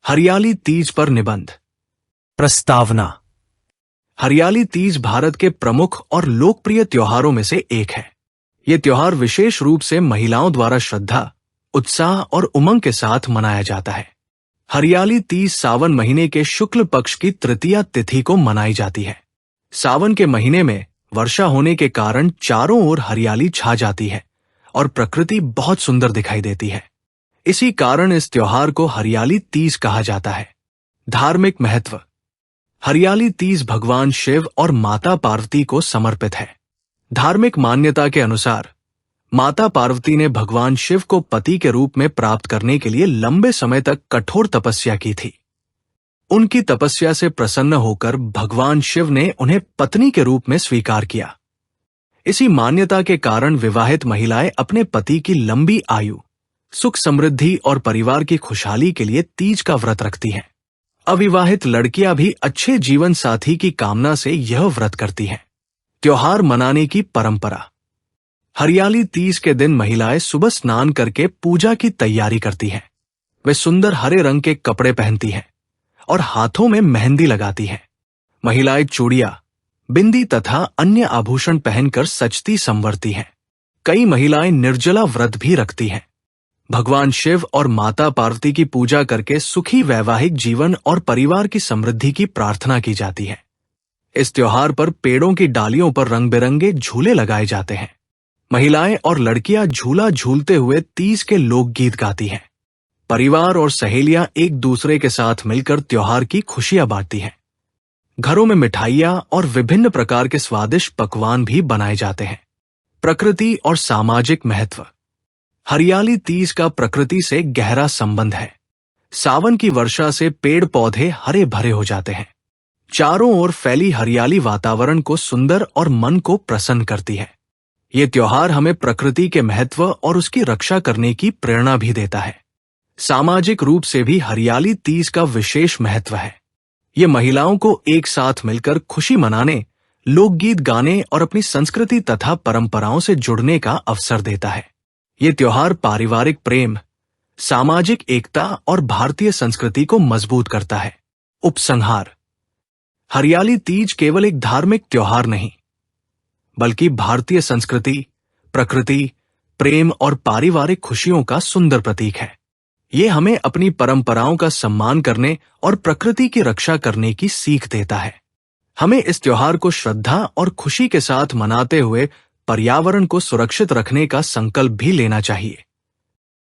हरियाली तीज पर निबंध। प्रस्तावना। हरियाली तीज भारत के प्रमुख और लोकप्रिय त्योहारों में से एक है। ये त्योहार विशेष रूप से महिलाओं द्वारा श्रद्धा, उत्साह और उमंग के साथ मनाया जाता है। हरियाली तीज सावन महीने के शुक्ल पक्ष की तृतीया तिथि को मनाई जाती है। सावन के महीने में वर्षा होने के कारण चारों ओर हरियाली छा जाती है और प्रकृति बहुत सुंदर दिखाई देती है। इसी कारण इस त्योहार को हरियाली तीज कहा जाता है। धार्मिक महत्व। हरियाली तीज भगवान शिव और माता पार्वती को समर्पित है। धार्मिक मान्यता के अनुसार माता पार्वती ने भगवान शिव को पति के रूप में प्राप्त करने के लिए लंबे समय तक कठोर तपस्या की थी। उनकी तपस्या से प्रसन्न होकर भगवान शिव ने उन्हें पत्नी के रूप में स्वीकार किया। इसी मान्यता के कारण विवाहित महिलाएं अपने पति की लंबी आयु, सुख समृद्धि और परिवार की खुशहाली के लिए तीज का व्रत रखती हैं। अविवाहित लड़कियां भी अच्छे जीवन साथी की कामना से यह व्रत करती हैं। त्योहार मनाने की परंपरा। हरियाली तीज के दिन महिलाएं सुबह स्नान करके पूजा की तैयारी करती हैं। वे सुंदर हरे रंग के कपड़े पहनती हैं और हाथों में मेहंदी लगाती हैं। महिलाएं चूड़ियां, बिंदी तथा अन्य आभूषण पहनकर सजती संवरती हैं। कई महिलाएं निर्जला व्रत भी रखती हैं। भगवान शिव और माता पार्वती की पूजा करके सुखी वैवाहिक जीवन और परिवार की समृद्धि की प्रार्थना की जाती है। इस त्योहार पर पेड़ों की डालियों पर रंग बिरंगे झूले लगाए जाते हैं। महिलाएं और लड़कियां झूला झूलते हुए तीज के लोकगीत गाती हैं। परिवार और सहेलियां एक दूसरे के साथ मिलकर त्योहार की खुशियां बांटती हैं। घरों में मिठाइयां और विभिन्न प्रकार के स्वादिष्ट पकवान भी बनाए जाते हैं। प्रकृति और सामाजिक महत्व। हरियाली तीज का प्रकृति से गहरा संबंध है। सावन की वर्षा से पेड़ पौधे हरे भरे हो जाते हैं। चारों ओर फैली हरियाली वातावरण को सुंदर और मन को प्रसन्न करती है। ये त्योहार हमें प्रकृति के महत्व और उसकी रक्षा करने की प्रेरणा भी देता है। सामाजिक रूप से भी हरियाली तीज का विशेष महत्व है। ये महिलाओं को एक साथ मिलकर खुशी मनाने, लोकगीत गाने और अपनी संस्कृति तथा परंपराओं से जुड़ने का अवसर देता है। ये त्योहार पारिवारिक प्रेम, सामाजिक एकता और भारतीय संस्कृति को मजबूत करता है। उपसंहार। हरियाली तीज केवल एक धार्मिक त्योहार नहीं, बल्कि भारतीय संस्कृति, प्रकृति, प्रेम और पारिवारिक खुशियों का सुंदर प्रतीक है। ये हमें अपनी परंपराओं का सम्मान करने और प्रकृति की रक्षा करने की सीख देता है। हमें इस त्योहार को श्रद्धा और खुशी के साथ मनाते हुए पर्यावरण को सुरक्षित रखने का संकल्प भी लेना चाहिए।